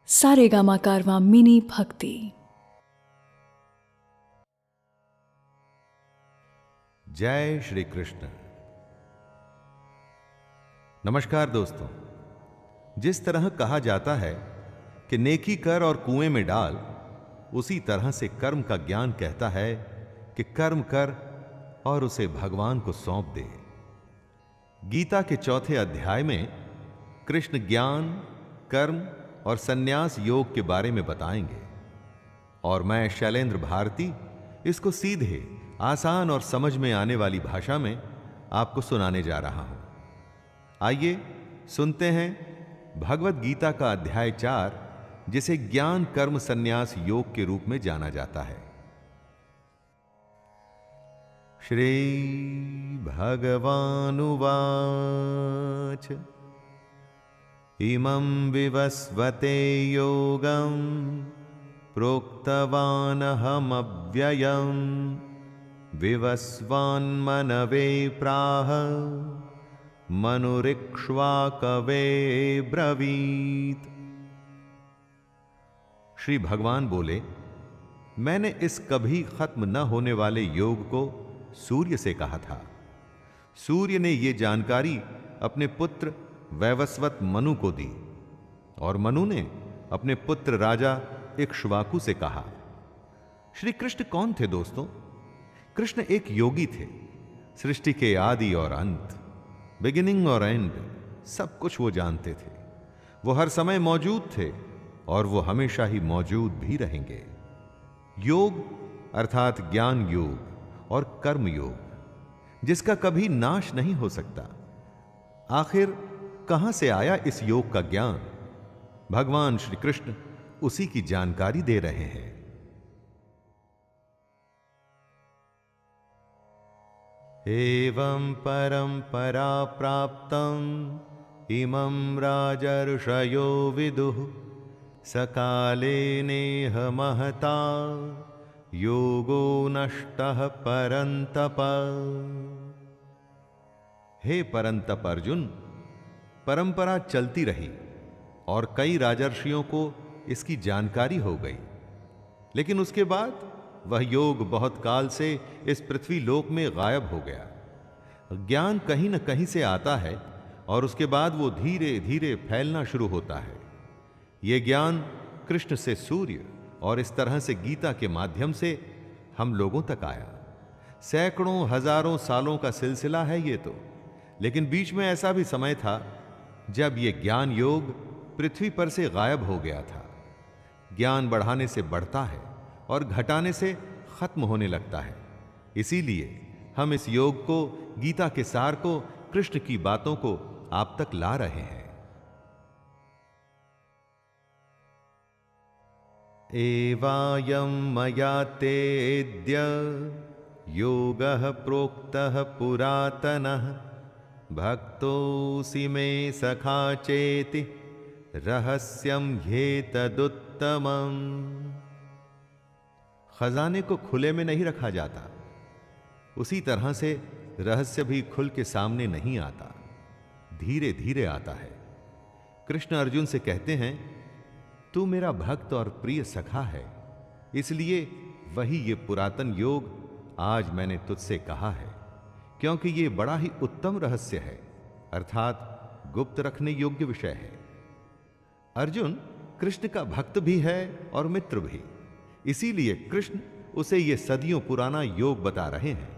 सारेगामा कारवां mini भक्ति। जय श्री कृष्ण। नमस्कार दोस्तों। जिस तरह कहा जाता है कि नेकी कर और कुएं में डाल, उसी तरह से कर्म का ज्ञान कहता है कि कर्म कर और उसे भगवान को सौंप दे। गीता के चौथे अध्याय में कृष्ण ज्ञान, कर्म और सन्यास योग के बारे में बताएंगे और मैं शैलेंद्र भारती इसको सीधे, आसान और समझ में आने वाली भाषा में आपको सुनाने जा रहा हूं। आइए सुनते हैं भगवत गीता का अध्याय 4, जिसे ज्ञान कर्म सन्यास योग के रूप में जाना जाता है। श्री भगवानुवाच इमं विवस्वते योगं प्रोक्तवानहमव्ययम् विवस्वान्मनवे प्राह मनुरिक्ष्वाकवे ब्रवीत। श्री भगवान बोले, मैंने इस कभी खत्म न होने वाले योग को सूर्य से कहा था। सूर्य ने यह जानकारी अपने पुत्र वैवस्वत मनु को दी और मनु ने अपने पुत्र राजा इक्ष्वाकु से कहा। श्री कृष्ण कौन थे दोस्तों? कृष्ण एक योगी थे। सृष्टि के आदि और अंत, बिगिनिंग और एंड, सब कुछ वो जानते थे। वो हर समय मौजूद थे और वो हमेशा ही मौजूद भी रहेंगे। योग अर्थात ज्ञान योग और कर्म योग, जिसका कभी नाश नहीं हो सकता। आखिर कहां से आया इस योग का ज्ञान? भगवान श्री कृष्ण उसी की जानकारी दे रहे हैं। एवं परंपरा प्राप्तम इमं राजर्षयो विदुः सकाले नेह महता योगो नष्टः परंतप। हे परंतप अर्जुन, परंपरा चलती रही और कई राजर्षियों को इसकी जानकारी हो गई, लेकिन उसके बाद वह योग बहुत काल से इस पृथ्वी लोक में गायब हो गया। ज्ञान कहीं न कहीं से आता है और उसके बाद वो धीरे धीरे फैलना शुरू होता है। यह ज्ञान कृष्ण से सूर्य और इस तरह से गीता के माध्यम से हम लोगों तक आया। सैकड़ों हजारों सालों का सिलसिला है ये तो, लेकिन बीच में ऐसा भी समय था जब यह ज्ञान योग पृथ्वी पर से गायब हो गया था। ज्ञान बढ़ाने से बढ़ता है और घटाने से खत्म होने लगता है। इसीलिए हम इस योग को, गीता के सार को, कृष्ण की बातों को आप तक ला रहे हैं। एवायं मया तेऽद्य योगः प्रोक्तः पुरातनः भक्तोऽसि मे सखा चेति रहस्यं ह्येतदुत्तमम्। खजाने को खुले में नहीं रखा जाता, उसी तरह से रहस्य भी खुल के सामने नहीं आता, धीरे धीरे आता है। कृष्ण अर्जुन से कहते हैं, तू मेरा भक्त और प्रिय सखा है, इसलिए वही ये पुरातन योग आज मैंने तुझसे कहा है, क्योंकि ये बड़ा ही उत्तम रहस्य है, अर्थात गुप्त रखने योग्य विषय है। अर्जुन कृष्ण का भक्त भी है और मित्र भी, इसीलिए कृष्ण उसे ये सदियों पुराना योग बता रहे हैं,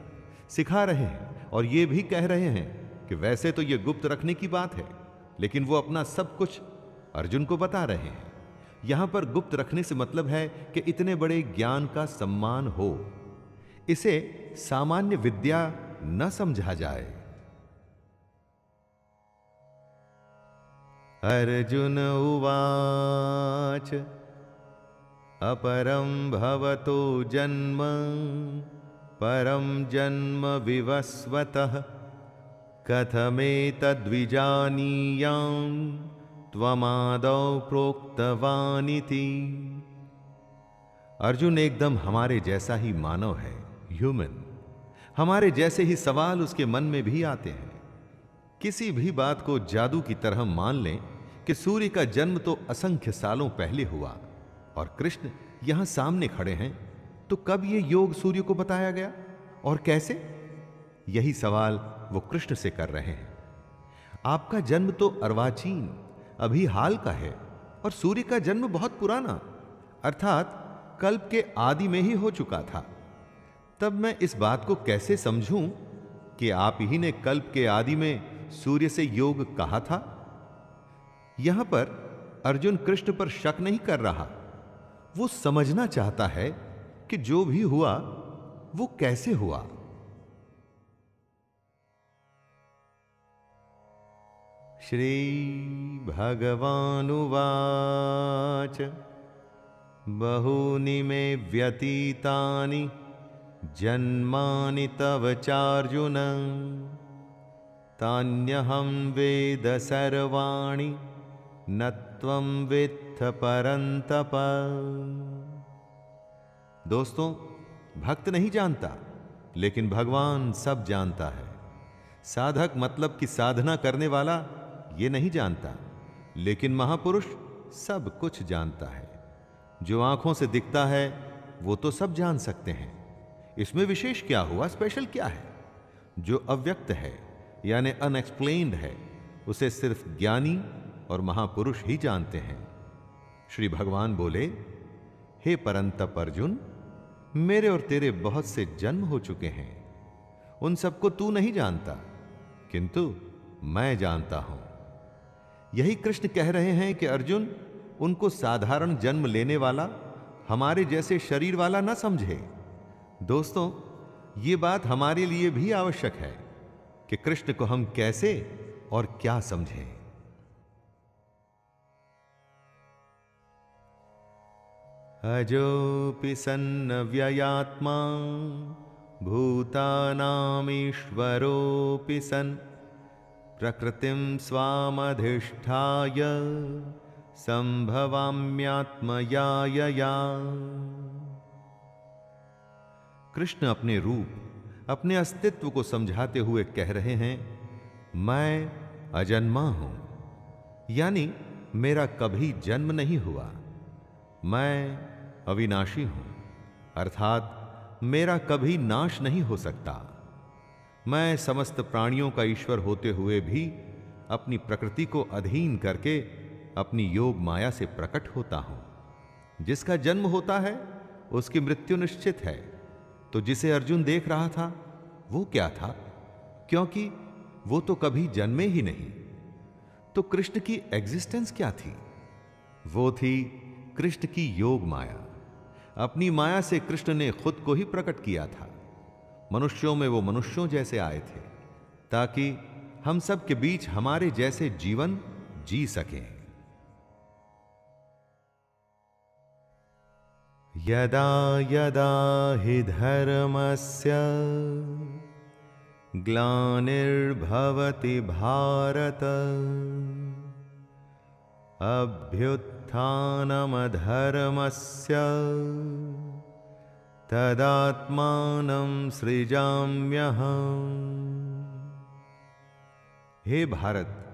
सिखा रहे हैं और ये भी कह रहे हैं कि वैसे तो ये गुप्त रखने की बात है, लेकिन वो अपना सब कुछ अर्जुन को बता रहे हैं। यहां पर गुप्त रखने से मतलब है कि इतने बड़े ज्ञान का सम्मान हो, इसे सामान्य विद्या न समझा जाए। अर्जुन उवाच अपरं भवतो जन्म परं जन्म विवस्वतः कथमेतद्विजानीयां त्वमादौ प्रोक्तवानिति। अर्जुन एकदम हमारे जैसा ही मानव है, ह्यूमन। हमारे जैसे ही सवाल उसके मन में भी आते हैं। किसी भी बात को जादू की तरह मान लें कि सूर्य का जन्म तो असंख्य सालों पहले हुआ और कृष्ण यहां सामने खड़े हैं, तो कब यह योग सूर्य को बताया गया और कैसे? यही सवाल वो कृष्ण से कर रहे हैं। आपका जन्म तो अर्वाचीन अभी हाल का है और सूर्य का जन्म बहुत पुराना अर्थात कल्प के आदि में ही हो चुका था। तब मैं इस बात को कैसे समझूं कि आप ही ने कल्प के आदि में सूर्य से योग कहा था? यहां पर अर्जुन कृष्ण पर शक नहीं कर रहा, वो समझना चाहता है कि जो भी हुआ वो कैसे हुआ। श्री भगवानुवाच बहूनि मे व्यतीतानि जन्मानि तव चार्जुन तान्यहं वेद सर्वाणि न त्वं वेत्थ परन्तप। दोस्तों, भक्त नहीं जानता, लेकिन भगवान सब जानता है। साधक मतलब कि साधना करने वाला ये नहीं जानता, लेकिन महापुरुष सब कुछ जानता है। जो आंखों से दिखता है वो तो सब जान सकते हैं, इसमें विशेष क्या हुआ, स्पेशल क्या है? जो अव्यक्त है यानी अनएक्सप्लेन्ड है, उसे सिर्फ ज्ञानी और महापुरुष ही जानते हैं। श्री भगवान बोले, हे परंतप अर्जुन, मेरे और तेरे बहुत से जन्म हो चुके हैं, उन सबको तू नहीं जानता, किंतु मैं जानता हूं। यही कृष्ण कह रहे हैं कि अर्जुन उनको साधारण जन्म लेने वाला, हमारे जैसे शरीर वाला न समझे। दोस्तों, ये बात हमारे लिए भी आवश्यक है कि कृष्ण को हम कैसे और क्या समझें। अजोऽपि सन्नव्ययात्मा भूतानामीश्वरोऽपि सन् प्रकृतिं स्वामधिष्ठाय संभवाम्यात्मयायया। कृष्ण अपने रूप, अपने अस्तित्व को समझाते हुए कह रहे हैं, मैं अजन्मा हूं, यानी मेरा कभी जन्म नहीं हुआ। मैं अविनाशी हूं, अर्थात मेरा कभी नाश नहीं हो सकता। मैं समस्त प्राणियों का ईश्वर होते हुए भी अपनी प्रकृति को अधीन करके अपनी योग माया से प्रकट होता हूं। जिसका जन्म होता है उसकी मृत्यु निश्चित है। तो जिसे अर्जुन देख रहा था वो क्या था? क्योंकि वो तो कभी जन्मे ही नहीं। तो कृष्ण की एग्जिस्टेंस क्या थी? वो थी कृष्ण की योग माया। अपनी माया से कृष्ण ने खुद को ही प्रकट किया था। मनुष्यों में वो मनुष्यों जैसे आए थे ताकि हम सब के बीच हमारे जैसे जीवन जी सकें। यदा यदा हि धर्मस्य ग्लानिर्भवति भारत अभ्युत्थानमधर्मस्य तदात्मानं सृजाम्यहम्। हे भारत,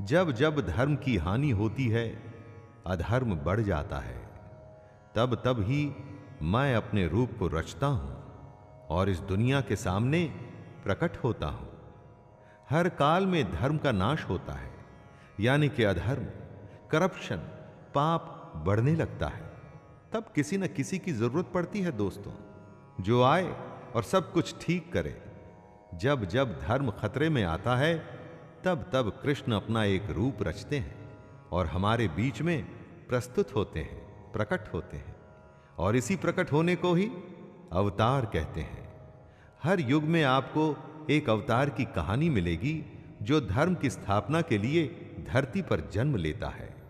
जब जब धर्म की हानि होती है, अधर्म बढ़ जाता है, तब तब ही मैं अपने रूप को रचता हूं और इस दुनिया के सामने प्रकट होता हूं। हर काल में धर्म का नाश होता है, यानी कि अधर्म, करप्शन, पाप बढ़ने लगता है। तब किसी न किसी की जरूरत पड़ती है दोस्तों, जो आए और सब कुछ ठीक करे। जब जब धर्म खतरे में आता है, तब तब कृष्ण अपना एक रूप रचते हैं और हमारे बीच में प्रस्तुत होते हैं, प्रकट होते हैं। और इसी प्रकट होने को ही अवतार कहते हैं। हर युग में आपको एक अवतार की कहानी मिलेगी जो धर्म की स्थापना के लिए धरती पर जन्म लेता है।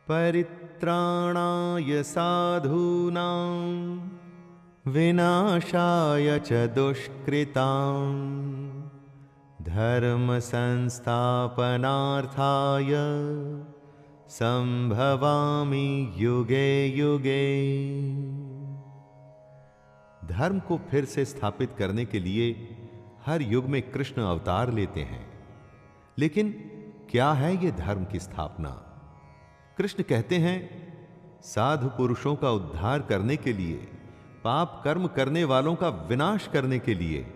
परित्राणाय साधूनां विनाशाय च दुष्कृतां धर्म संस्थापनार्थाय संभवामि युगे युगे। धर्म को फिर से स्थापित करने के लिए हर युग में कृष्ण अवतार लेते हैं, लेकिन क्या है यह धर्म की स्थापना? कृष्ण कहते हैं, साधु पुरुषों का उद्धार करने के लिए, पाप कर्म करने वालों का विनाश करने के लिए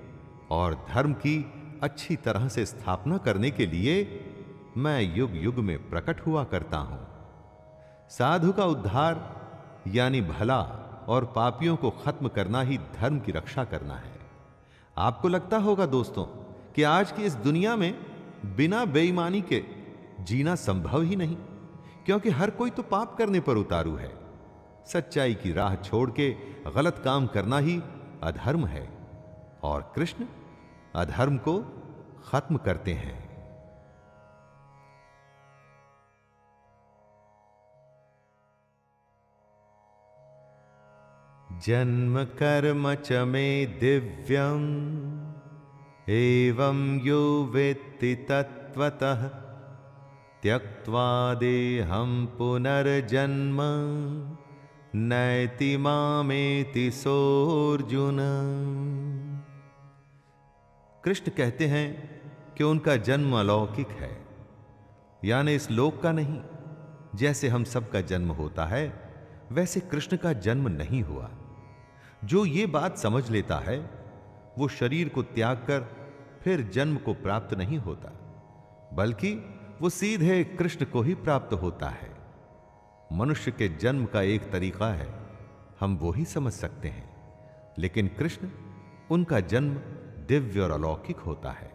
और धर्म की अच्छी तरह से स्थापना करने के लिए मैं युग युग में प्रकट हुआ करता हूं। साधु का उद्धार यानी भला और पापियों को खत्म करना ही धर्म की रक्षा करना है। आपको लगता होगा दोस्तों कि आज की इस दुनिया में बिना बेईमानी के जीना संभव ही नहीं, क्योंकि हर कोई तो पाप करने पर उतारू है। सच्चाई की राह छोड़ के गलत काम करना ही अधर्म है और कृष्ण अधर्म को खत्म करते हैं। जन्म कर्म च मे दिव्यम् एवं यो वेत्ति तत्त्वतः त्यक्त्वा देहं पुनर्जन्म नैति मामेति सोऽर्जुन। कृष्ण कहते हैं कि उनका जन्म अलौकिक है, यानी इस लोक का नहीं। जैसे हम सबका जन्म होता है वैसे कृष्ण का जन्म नहीं हुआ। जो ये बात समझ लेता है वो शरीर को त्याग कर फिर जन्म को प्राप्त नहीं होता, बल्कि वो सीधे कृष्ण को ही प्राप्त होता है। मनुष्य के जन्म का एक तरीका है, हम वो ही समझ सकते हैं, लेकिन कृष्ण उनका जन्म दिव्य और अलौकिक होता है,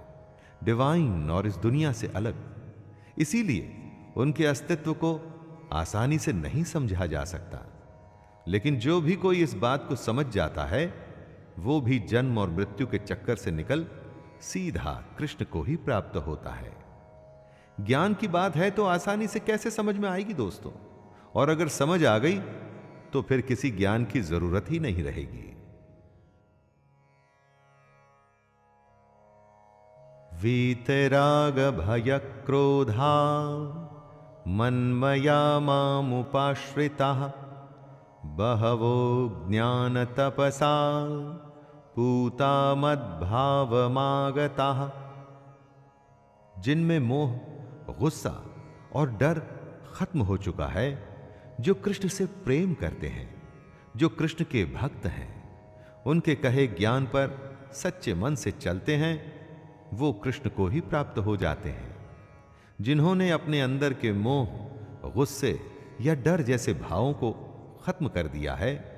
डिवाइन और इस दुनिया से अलग। इसीलिए उनके अस्तित्व को आसानी से नहीं समझा जा सकता। लेकिन जो भी कोई इस बात को समझ जाता है वो भी जन्म और मृत्यु के चक्कर से निकल सीधा कृष्ण को ही प्राप्त होता है। ज्ञान की बात है तो आसानी से कैसे समझ में आएगी दोस्तों, और अगर समझ आ गई तो फिर किसी ज्ञान की जरूरत ही नहीं रहेगी। वीतराग भय क्रोधा मन्मया मामुपाश्रिताः बहवो ज्ञान तपसा पूता मद्भावमागताः। जिनमें मोह, गुस्सा और डर खत्म हो चुका है, जो कृष्ण से प्रेम करते हैं, जो कृष्ण के भक्त हैं, उनके कहे ज्ञान पर सच्चे मन से चलते हैं, वो कृष्ण को ही प्राप्त हो जाते हैं। जिन्होंने अपने अंदर के मोह, गुस्से या डर जैसे भावों को खत्म कर दिया है,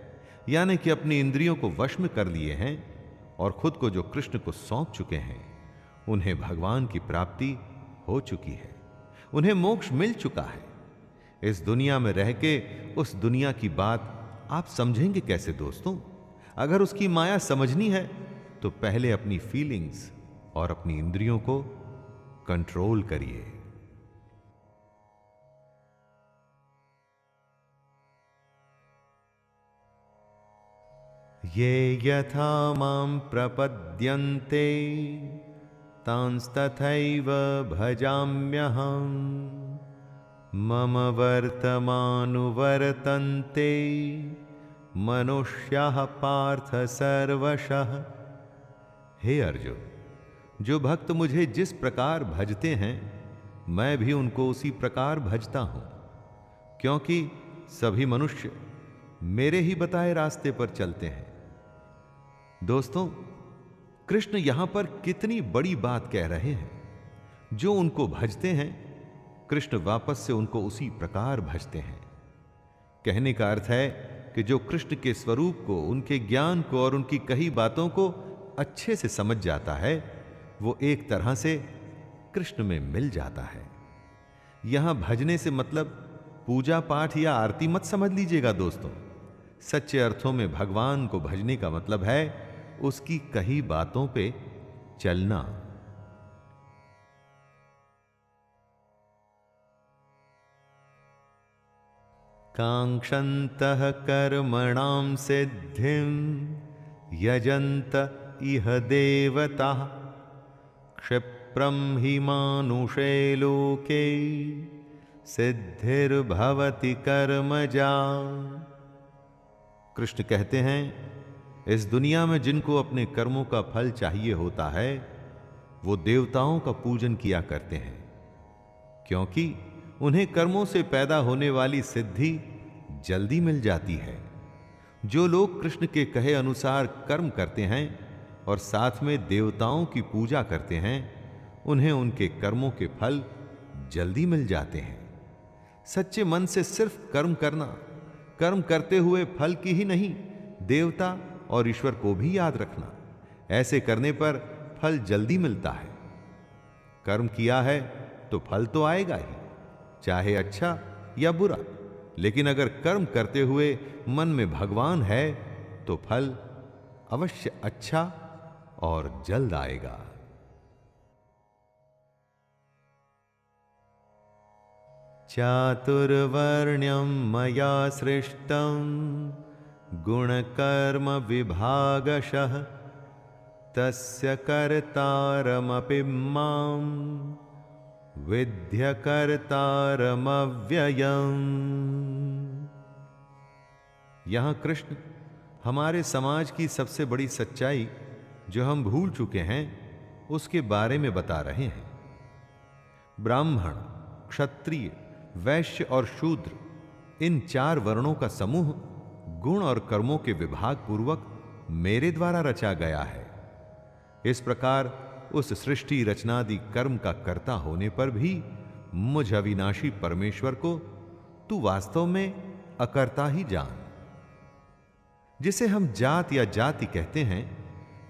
यानी कि अपनी इंद्रियों को वश में कर लिए हैं और खुद को जो कृष्ण को सौंप चुके हैं, उन्हें भगवान की प्राप्ति हो चुकी है, उन्हें मोक्ष मिल चुका है। इस दुनिया में रह के उस दुनिया की बात आप समझेंगे कैसे दोस्तों? अगर उसकी माया समझनी है तो पहले अपनी फीलिंग्स और अपनी इंद्रियों को कंट्रोल करिए। ये यथा मां प्रपद्यन्ते तांस्तथैव भजाम्यहम् मम वर्तमानुवर्तन्ते मनुष्याः पार्थ सर्वशः। हे अर्जुन, जो भक्त मुझे जिस प्रकार भजते हैं मैं भी उनको उसी प्रकार भजता हूं, क्योंकि सभी मनुष्य मेरे ही बताए रास्ते पर चलते हैं। दोस्तों, कृष्ण यहां पर कितनी बड़ी बात कह रहे हैं। जो उनको भजते हैं, कृष्ण वापस से उनको उसी प्रकार भजते हैं। कहने का अर्थ है कि जो कृष्ण के स्वरूप को, उनके ज्ञान को और उनकी कही बातों को अच्छे से समझ जाता है, वो एक तरह से कृष्ण में मिल जाता है। यहां भजने से मतलब पूजा पाठ या आरती मत समझ लीजिएगा दोस्तों। सच्चे अर्थों में भगवान को भजने का मतलब है उसकी कही बातों पे चलना। कांक्षन्तः कर्मणां सिद्धिं यजन्त इह देवताः क्षिप्रं हि मानुषे लोके सिद्धिर्भवति कर्मजा। कृष्ण कहते हैं, इस दुनिया में जिनको अपने कर्मों का फल चाहिए होता है वो देवताओं का पूजन किया करते हैं, क्योंकि उन्हें कर्मों से पैदा होने वाली सिद्धि जल्दी मिल जाती है। जो लोग कृष्ण के कहे अनुसार कर्म करते हैं और साथ में देवताओं की पूजा करते हैं, उन्हें उनके कर्मों के फल जल्दी मिल जाते हैं। सच्चे मन से सिर्फ कर्म करना, कर्म करते हुए फल की ही नहीं, देवता और ईश्वर को भी याद रखना, ऐसे करने पर फल जल्दी मिलता है। कर्म किया है तो फल तो आएगा ही, चाहे अच्छा या बुरा, लेकिन अगर कर्म करते हुए मन में भगवान है तो फल अवश्य अच्छा और जल्द आएगा। चातुर्वर्ण्यं मया सृष्टं गुणकर्म विभागशः तस्य कर्तारमपि मां विद्य कर्तारमव्ययम्। यहां कृष्ण हमारे समाज की सबसे बड़ी सच्चाई जो हम भूल चुके हैं उसके बारे में बता रहे हैं। ब्राह्मण, क्षत्रिय, वैश्य और शूद्र, इन 4 वर्णों का समूह गुण और कर्मों के विभाग पूर्वक मेरे द्वारा रचा गया है। इस प्रकार उस सृष्टि रचनादि कर्म का कर्ता होने पर भी मुझ अविनाशी परमेश्वर को तू वास्तव में अकर्ता ही जान। जिसे हम जात या जाति कहते हैं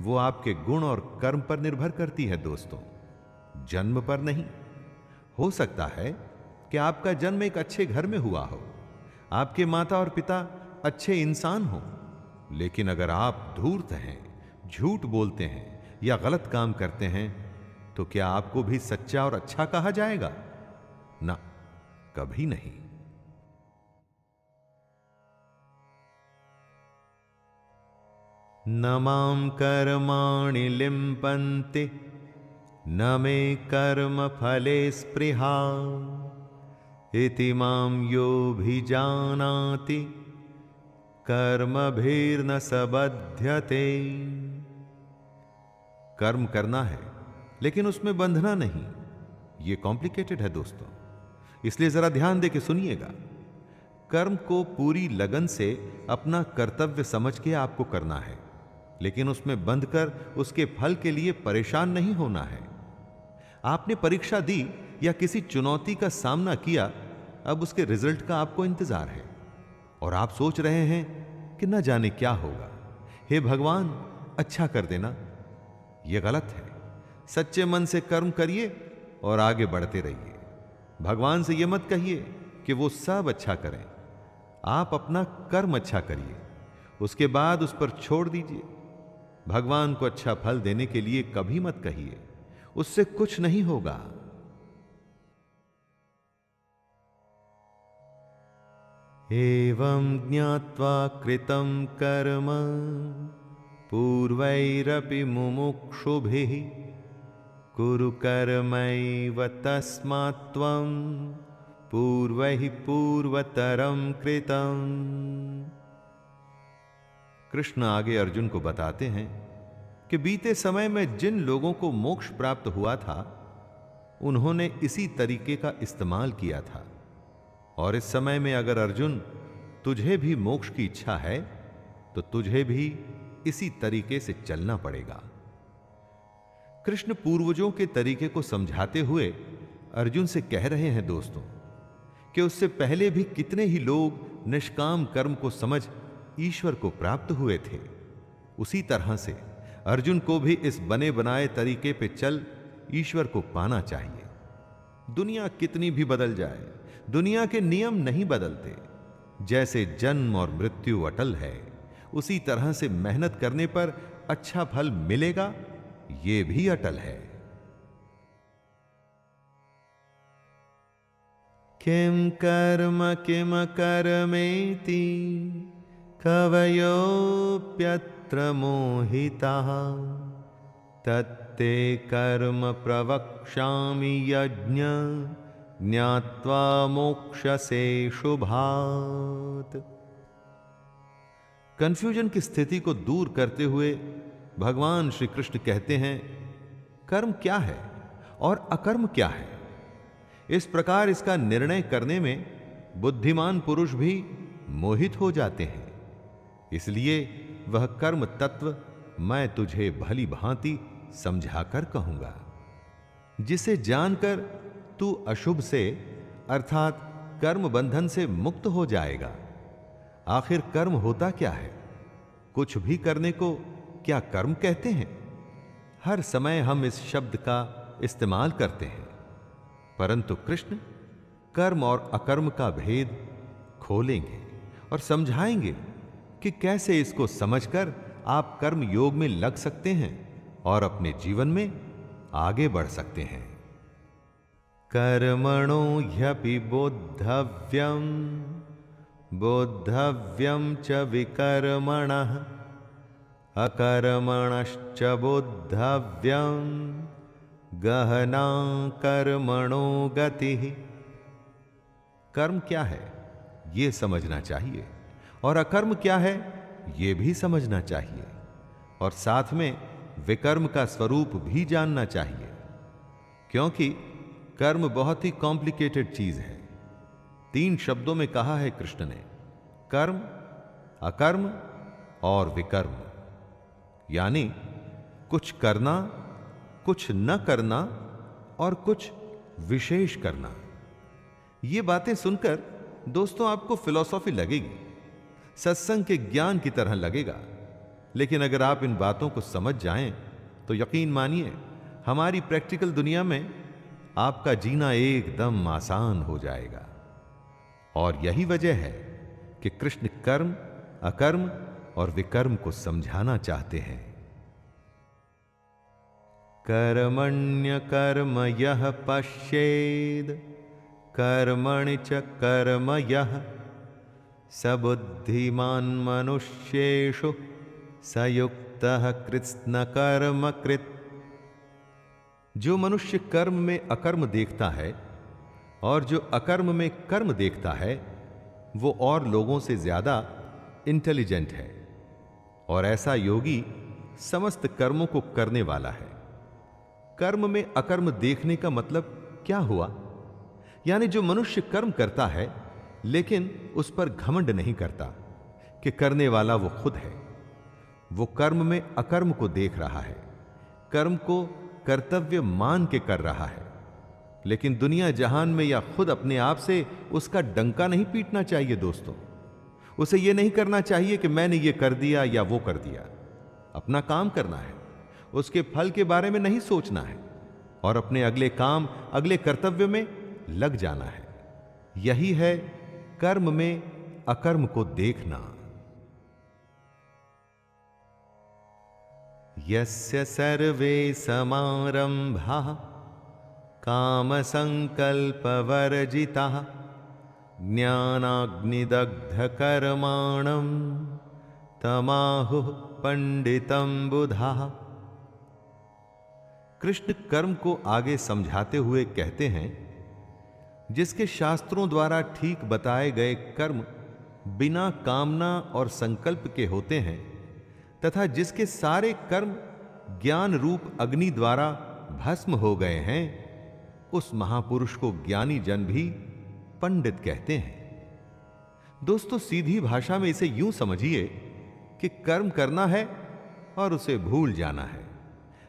वो आपके गुण और कर्म पर निर्भर करती है दोस्तों, जन्म पर नहीं। हो सकता है कि आपका जन्म एक अच्छे घर में हुआ हो, आपके माता और पिता अच्छे इंसान हो, लेकिन अगर आप धूर्त हैं, झूठ बोलते हैं या गलत काम करते हैं तो क्या आपको भी सच्चा और अच्छा कहा जाएगा? ना, कभी नहीं। न मां कर्माणि लिम्पन्ति न मे कर्म फले स्पृहा इति मां योऽभिजानाति कर्मभिर्न सबध्यते। कर्म करना है लेकिन उसमें बंधना नहीं, यह कॉम्प्लिकेटेड है दोस्तों, इसलिए जरा ध्यान दे के सुनिएगा। कर्म को पूरी लगन से अपना कर्तव्य समझ के आपको करना है, लेकिन उसमें बंधकर उसके फल के लिए परेशान नहीं होना है। आपने परीक्षा दी या किसी चुनौती का सामना किया, अब उसके रिजल्ट का आपको इंतजार है और आप सोच रहे हैं कि न जाने क्या होगा, हे भगवान अच्छा कर देना। यह गलत है। सच्चे मन से कर्म करिए और आगे बढ़ते रहिए। भगवान से यह मत कहिए कि वो सब अच्छा करें, आप अपना कर्म अच्छा करिए, उसके बाद उस पर छोड़ दीजिए। भगवान को अच्छा फल देने के लिए कभी मत कहिए, उससे कुछ नहीं होगा। एवं ज्ञात्वा कृतं कर्म पूर्वैरपि मुमुक्षुभिः कुरु कर्मैव तस्मात् त्वं पूर्वैः पूर्वतरं कृतं। कृष्ण आगे अर्जुन को बताते हैं कि बीते समय में जिन लोगों को मोक्ष प्राप्त हुआ था उन्होंने इसी तरीके का इस्तेमाल किया था, और इस समय में अगर अर्जुन तुझे भी मोक्ष की इच्छा है तो तुझे भी इसी तरीके से चलना पड़ेगा। कृष्ण पूर्वजों के तरीके को समझाते हुए अर्जुन से कह रहे हैं दोस्तों कि उससे पहले भी कितने ही लोग निष्काम कर्म को समझ ईश्वर को प्राप्त हुए थे। उसी तरह से अर्जुन को भी इस बने बनाए तरीके पे चल ईश्वर को पाना चाहिए। दुनिया कितनी भी बदल जाए, दुनिया के नियम नहीं बदलते। जैसे जन्म और मृत्यु अटल है, उसी तरह से मेहनत करने पर अच्छा फल मिलेगा, ये भी अटल है। किम कर्म किम कर्मेति कवयोप्यत्र मोहिताः तत्ते कर्म प्रवक्ष्यामि यज्ञ ज्ञात्वा मोक्षसे शुभात्। कंफ्यूजन की स्थिति को दूर करते हुए भगवान श्री कृष्ण कहते हैं, कर्म क्या है और अकर्म क्या है। इस प्रकार इसका निर्णय करने में बुद्धिमान पुरुष भी मोहित हो जाते हैं। इसलिए वह कर्म तत्व मैं तुझे भली भांति समझाकर कहूंगा, जिसे जानकर तू अशुभ से अर्थात कर्म बंधन से मुक्त हो जाएगा। आखिर कर्म होता क्या है? कुछ भी करने को क्या कर्म कहते हैं? हर समय हम इस शब्द का इस्तेमाल करते हैं, परंतु कृष्ण कर्म और अकर्म का भेद खोलेंगे और समझाएंगे कि कैसे इसको समझकर आप कर्म योग में लग सकते हैं और अपने जीवन में आगे बढ़ सकते हैं। कर्मणो ह्यपि बोद्धव्यम बोद्धव्यम च विकर्मणः अकर्मणश्च बोद्धव्यम गहना कर्मणो गतिः। कर्म क्या है यह समझना चाहिए और अकर्म क्या है यह भी समझना चाहिए, और साथ में विकर्म का स्वरूप भी जानना चाहिए, क्योंकि कर्म बहुत ही कॉम्प्लिकेटेड चीज है। 3 शब्दों में कहा है कृष्ण ने, कर्म, अकर्म और विकर्म, यानी कुछ करना, कुछ न करना और कुछ विशेष करना। ये बातें सुनकर दोस्तों आपको फिलॉसफी लगेगी, सत्संग के ज्ञान की तरह लगेगा, लेकिन अगर आप इन बातों को समझ जाएं तो यकीन मानिए हमारी प्रैक्टिकल दुनिया में आपका जीना एकदम आसान हो जाएगा। और यही वजह है कि कृष्ण कर्म, अकर्म और विकर्म को समझाना चाहते हैं। कर्मण्य कर्म यः पश्येद कर्मणि च कर्म यः स बुद्धिमान् मनुष्येषु स युक्तः कृत्स्न कर्म कृत्। जो मनुष्य कर्म में अकर्म देखता है और जो अकर्म में कर्म देखता है, वो और लोगों से ज्यादा इंटेलिजेंट है, और ऐसा योगी समस्त कर्मों को करने वाला है। कर्म में अकर्म देखने का मतलब क्या हुआ? यानी जो मनुष्य कर्म करता है लेकिन उस पर घमंड नहीं करता कि करने वाला वो खुद है, वो कर्म में अकर्म को देख रहा है, कर्म को कर्तव्य मान के कर रहा है। लेकिन दुनिया जहान में या खुद अपने आप से उसका डंका नहीं पीटना चाहिए दोस्तों। उसे यह नहीं करना चाहिए कि मैंने ये कर दिया या वो कर दिया। अपना काम करना है, उसके फल के बारे में नहीं सोचना है, और अपने अगले काम, अगले कर्तव्य में लग जाना है। यही है कर्म में अकर्म को देखना। यस्य सर्वे समारंभाः काम संकल्प वर्जिताः ज्ञानाग्निदग्ध कर्माणं तमाहुः पंडितं बुधाः। कृष्ण कर्म को आगे समझाते हुए कहते हैं, जिसके शास्त्रों द्वारा ठीक बताए गए कर्म बिना कामना और संकल्प के होते हैं, तथा जिसके सारे कर्म ज्ञान रूप अग्नि द्वारा भस्म हो गए हैं, उस महापुरुष को ज्ञानी जन भी पंडित कहते हैं। दोस्तों, सीधी भाषा में इसे यूं समझिए कि कर्म करना है और उसे भूल जाना है।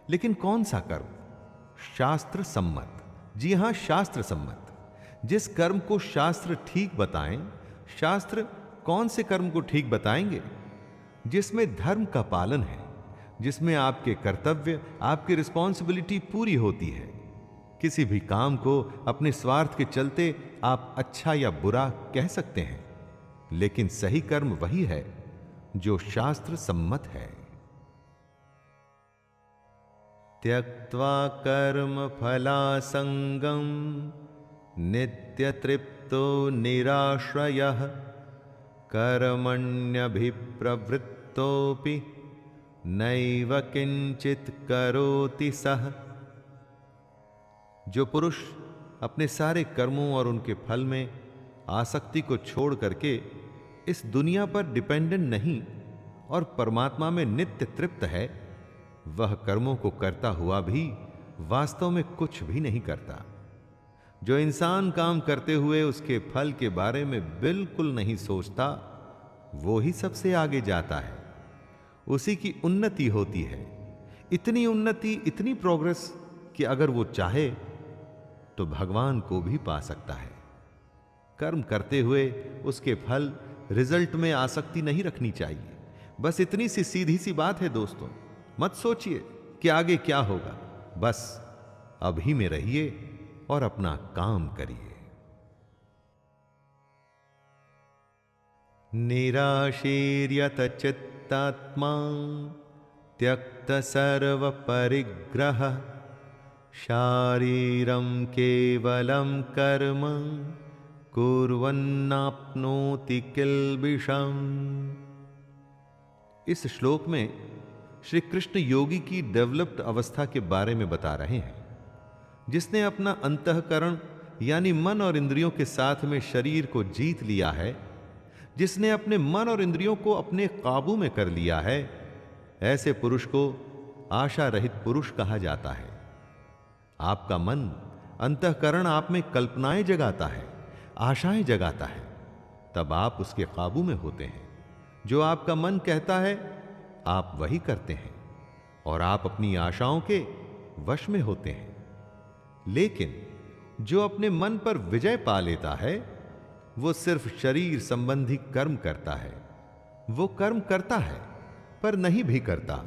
लेकिन कौन सा कर्म? शास्त्र सम्मत। जी हां, शास्त्र सम्मत। जिस कर्म को शास्त्र ठीक बताएं, शास्त्र कौन से कर्म को ठीक बताएंगे? जिसमें धर्म का पालन है, जिसमें आपके कर्तव्य, आपकी रिस्पॉन्सिबिलिटी पूरी होती है। किसी भी काम को अपने स्वार्थ के चलते आप अच्छा या बुरा कह सकते हैं, लेकिन सही कर्म वही है जो शास्त्र सम्मत है। त्यक्त्वा कर्म फलासंगम नित्य तृप्तो निराश्रयः कर्मण्यभिप्रवृत्तोपि नैव किंचित करोति सः। जो पुरुष अपने सारे कर्मों और उनके फल में आसक्ति को छोड़ करके इस दुनिया पर डिपेंडेंट नहीं और परमात्मा में नित्य तृप्त है, वह कर्मों को करता हुआ भी वास्तव में कुछ भी नहीं करता। जो इंसान काम करते हुए उसके फल के बारे में बिल्कुल नहीं सोचता, वो ही सबसे आगे जाता है। उसी की उन्नति होती है, इतनी उन्नति, इतनी प्रोग्रेस कि अगर वो चाहे तो भगवान को भी पा सकता है। कर्म करते हुए उसके फल, रिजल्ट में आसक्ति नहीं रखनी चाहिए। बस इतनी सी सीधी सी बात है दोस्तों। मत सोचिए कि आगे क्या होगा, बस अभी में रहिए और अपना काम करिए। निराशीर्यत चित्तात्मा त्यक्त सर्व परिग्रह शारीरम केवलम कर्म कुर्वन्नाप्नोति किल्बिषम्। इस श्लोक में श्री कृष्ण योगी की डेवलप्ड अवस्था के बारे में बता रहे हैं, जिसने अपना अंतःकरण यानी मन और इंद्रियों के साथ में शरीर को जीत लिया है, जिसने अपने मन और इंद्रियों को अपने काबू में कर लिया है। ऐसे पुरुष को आशा रहित पुरुष कहा जाता है। आपका मन, अंतःकरण आप में कल्पनाएं जगाता है, आशाएं जगाता है, तब आप उसके काबू में होते हैं। जो आपका मन कहता है आप वही करते हैं और आप अपनी आशाओं के वश में होते हैं। लेकिन जो अपने मन पर विजय पा लेता है, वो सिर्फ शरीर संबंधी कर्म करता है। वो कर्म करता है पर नहीं भी करता।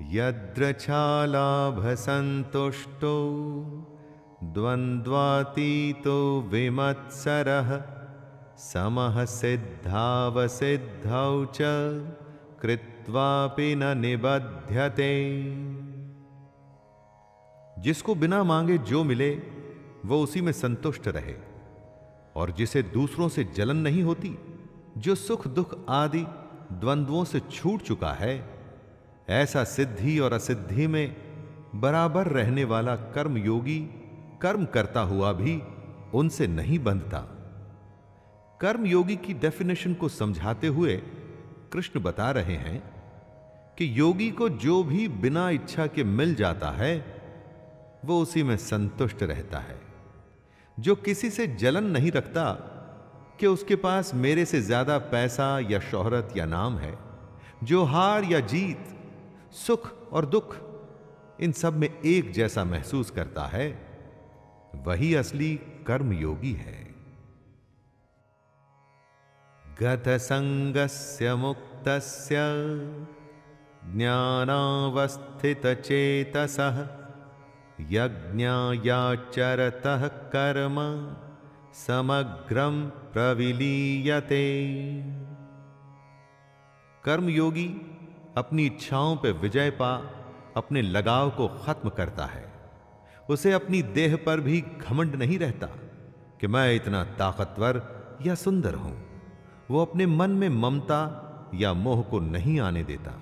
यद्रच्छालाभसंतुष्टो द्वन्द्वातीतो विमत्सरः समः सिद्धावसिद्धौ च कृत्वापि न निबध्यते। जिसको बिना मांगे जो मिले वो उसी में संतुष्ट रहे, और जिसे दूसरों से जलन नहीं होती, जो सुख दुख आदि द्वंद्वों से छूट चुका है, ऐसा सिद्धि और असिद्धि में बराबर रहने वाला कर्मयोगी कर्म करता हुआ भी उनसे नहीं बंधता। कर्मयोगी की डेफिनेशन को समझाते हुए कृष्ण बता रहे हैं कि योगी को जो भी बिना इच्छा के मिल जाता है, वो उसी में संतुष्ट रहता है। जो किसी से जलन नहीं रखता कि उसके पास मेरे से ज्यादा पैसा या शोहरत या नाम है, जो हार या जीत, सुख और दुख इन सब में एक जैसा महसूस करता है, वही असली कर्मयोगी है। गत संगस्य मुक्तस्य ज्ञानावस्थित चेतसः यज्ञायाचरतः कर्म समग्रम प्रविलीयते। कर्मयोगी अपनी इच्छाओं पर विजय पा अपने लगाव को खत्म करता है। उसे अपनी देह पर भी घमंड नहीं रहता कि मैं इतना ताकतवर या सुंदर हूं। वो अपने मन में ममता या मोह को नहीं आने देता।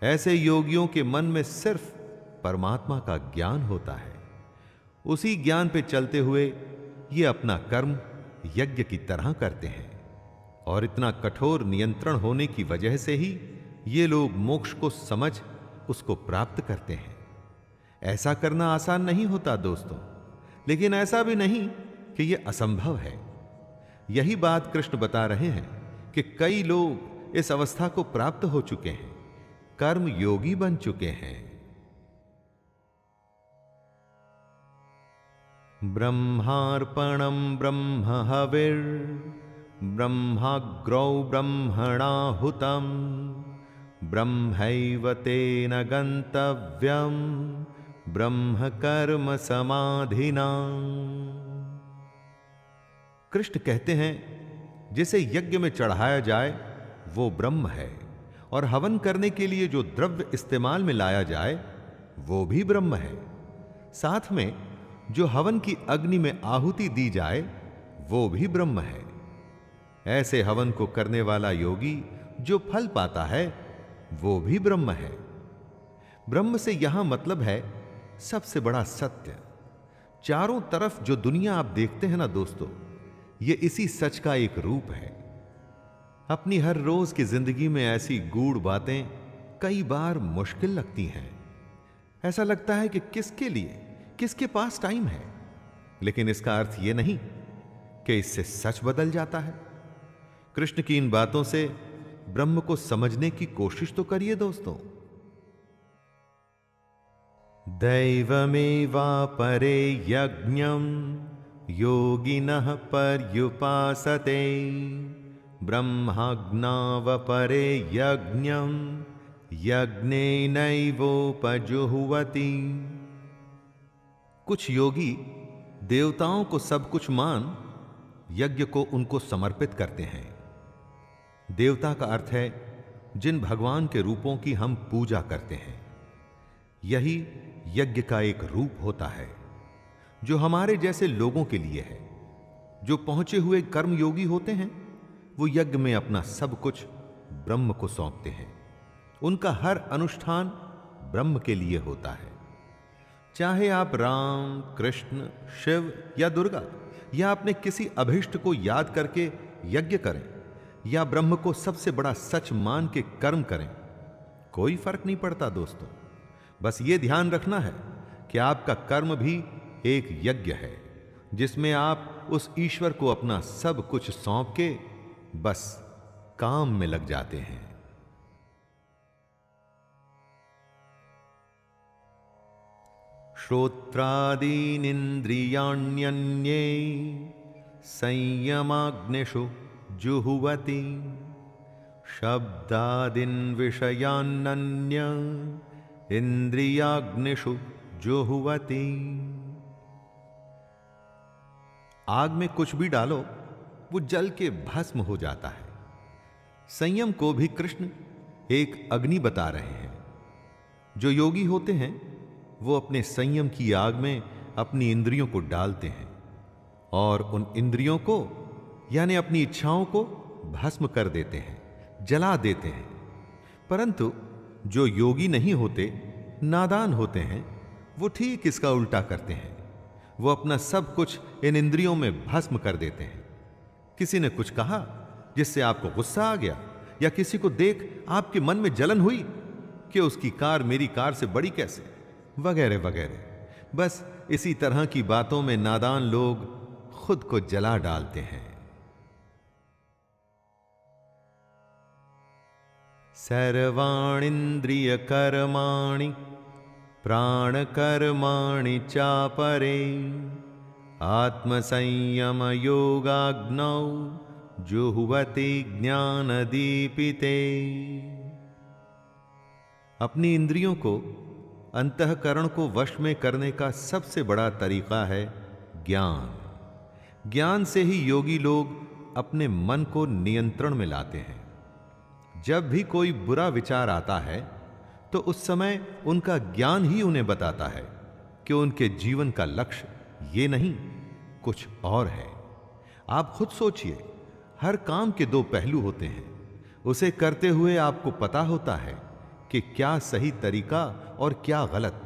ऐसे योगियों के मन में सिर्फ परमात्मा का ज्ञान होता है। उसी ज्ञान पे चलते हुए ये अपना कर्म यज्ञ की तरह करते हैं, और इतना कठोर नियंत्रण होने की वजह से ही ये लोग मोक्ष को समझ उसको प्राप्त करते हैं। ऐसा करना आसान नहीं होता दोस्तों, लेकिन ऐसा भी नहीं कि यह असंभव है। यही बात कृष्ण बता रहे हैं कि कई लोग इस अवस्था को प्राप्त हो चुके हैं, कर्म योगी बन चुके हैं। ब्रह्मार्पणं ब्रह्म हविर् ब्रह्माग्रौ ब्रह्मणाहुतं ब्रह्मैव तेन गन्तव्यं ब्रह्म कर्म समाधिना। कृष्ण कहते हैं, जिसे यज्ञ में चढ़ाया जाए वो ब्रह्म है, और हवन करने के लिए जो द्रव्य इस्तेमाल में लाया जाए वो भी ब्रह्म है। साथ में जो हवन की अग्नि में आहुति दी जाए वो भी ब्रह्म है। ऐसे हवन को करने वाला योगी जो फल पाता है वो भी ब्रह्म है। ब्रह्म से यहां मतलब है सबसे बड़ा सत्य। चारों तरफ जो दुनिया आप देखते हैं ना दोस्तों, ये इसी सच का एक रूप है। अपनी हर रोज की जिंदगी में ऐसी गूढ़ बातें कई बार मुश्किल लगती हैं। ऐसा लगता है कि किसके लिए, किसके पास टाइम है। लेकिन इसका अर्थ यह नहीं कि इससे सच बदल जाता है। कृष्ण की इन बातों से ब्रह्म को समझने की कोशिश तो करिए दोस्तों। दैवमेवापरे यज्ञं योगिनः पर्युपासते ब्रह्माज्ञावपरे यज्ञं यज्ञेनैवोपजुह्वति। कुछ योगी देवताओं को सब कुछ मान यज्ञ को उनको समर्पित करते हैं। देवता का अर्थ है जिन भगवान के रूपों की हम पूजा करते हैं। यही यज्ञ का एक रूप होता है जो हमारे जैसे लोगों के लिए है। जो पहुंचे हुए कर्मयोगी होते हैं वो यज्ञ में अपना सब कुछ ब्रह्म को सौंपते हैं। उनका हर अनुष्ठान ब्रह्म के लिए होता है। चाहे आप राम, कृष्ण, शिव या दुर्गा या अपने किसी अभिष्ट को याद करके यज्ञ करें या ब्रह्म को सबसे बड़ा सच मान के कर्म करें, कोई फर्क नहीं पड़ता दोस्तों। बस ये ध्यान रखना है कि आपका कर्म भी एक यज्ञ है जिसमें आप उस ईश्वर को अपना सब कुछ सौंप के बस काम में लग जाते हैं। श्रोत्रादीनिन्द्रियाण्यन्ये संयमाग्निषु जुह्वति शब्दादीन् विषयान्नन्य इंद्रियाग्निषु जुह्वति। आग में कुछ भी डालो वो जल के भस्म हो जाता है। संयम को भी कृष्ण एक अग्नि बता रहे हैं। जो योगी होते हैं वो अपने संयम की आग में अपनी इंद्रियों को डालते हैं और उन इंद्रियों को यानी अपनी इच्छाओं को भस्म कर देते हैं, जला देते हैं। परंतु जो योगी नहीं होते, नादान होते हैं, वो ठीक इसका उल्टा करते हैं। वो अपना सब कुछ इन इंद्रियों में भस्म कर देते हैं। किसी ने कुछ कहा जिससे आपको गुस्सा आ गया या किसी को देख आपके मन में जलन हुई कि उसकी कार मेरी कार से बड़ी कैसे, वगैरह वगैरह। बस इसी तरह की बातों में नादान लोग खुद को जला डालते हैं। सर्वाणीन्द्रिय कर्माणि प्राणकर्माणि चापरे आत्मसंयम योगाग्नौ जुह्वति ज्ञानदीपिते। अपनी इंद्रियों को, अंतःकरण को वश में करने का सबसे बड़ा तरीका है ज्ञान। ज्ञान से ही योगी लोग अपने मन को नियंत्रण में लाते हैं। जब भी कोई बुरा विचार आता है तो उस समय उनका ज्ञान ही उन्हें बताता है कि उनके जीवन का लक्ष्य ये नहीं, कुछ और है। आप खुद सोचिए, हर काम के दो पहलू होते हैं। उसे करते हुए आपको पता होता है कि क्या सही तरीका और क्या गलत।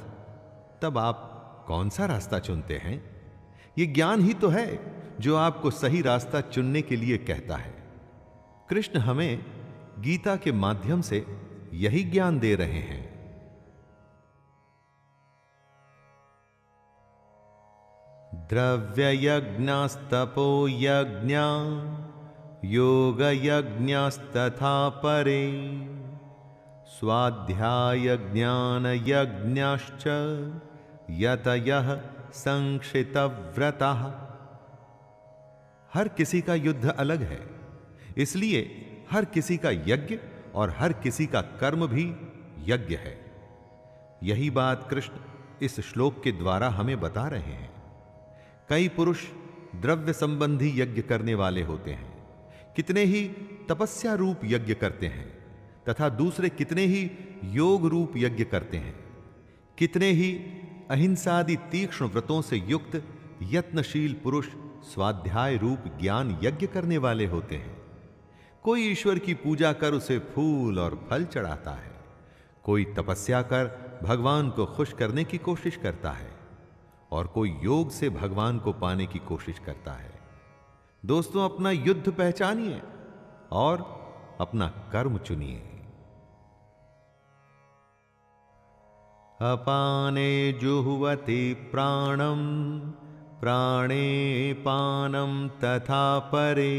तब आप कौन सा रास्ता चुनते हैं? ये ज्ञान ही तो है जो आपको सही रास्ता चुनने के लिए कहता है। कृष्ण हमें गीता के माध्यम से यही ज्ञान दे रहे हैं। द्रव्य यज्ञास्तपो यज्ञा योग यज्ञास्तथा परे स्वाध्याय ज्ञान यज्ञाश्च यतयः संक्षितव्रतः। हर किसी का युद्ध अलग है, इसलिए हर किसी का यज्ञ और हर किसी का कर्म भी यज्ञ है। यही बात कृष्ण इस श्लोक के द्वारा हमें बता रहे हैं। कई पुरुष द्रव्य संबंधी यज्ञ करने वाले होते हैं, कितने ही तपस्या रूप यज्ञ करते हैं, तथा दूसरे कितने ही योग रूप यज्ञ करते हैं। कितने ही अहिंसादि तीक्ष्ण व्रतों से युक्त यत्नशील पुरुष स्वाध्याय रूप ज्ञान यज्ञ करने वाले होते हैं। कोई ईश्वर की पूजा कर उसे फूल और फल चढ़ाता है, कोई तपस्या कर भगवान को खुश करने की कोशिश करता है और कोई योग से भगवान को पाने की कोशिश करता है। दोस्तों, अपना युद्ध पहचानिए और अपना कर्म चुनिए। अपाने जुह्वति प्राणम प्राणे पानम तथा परे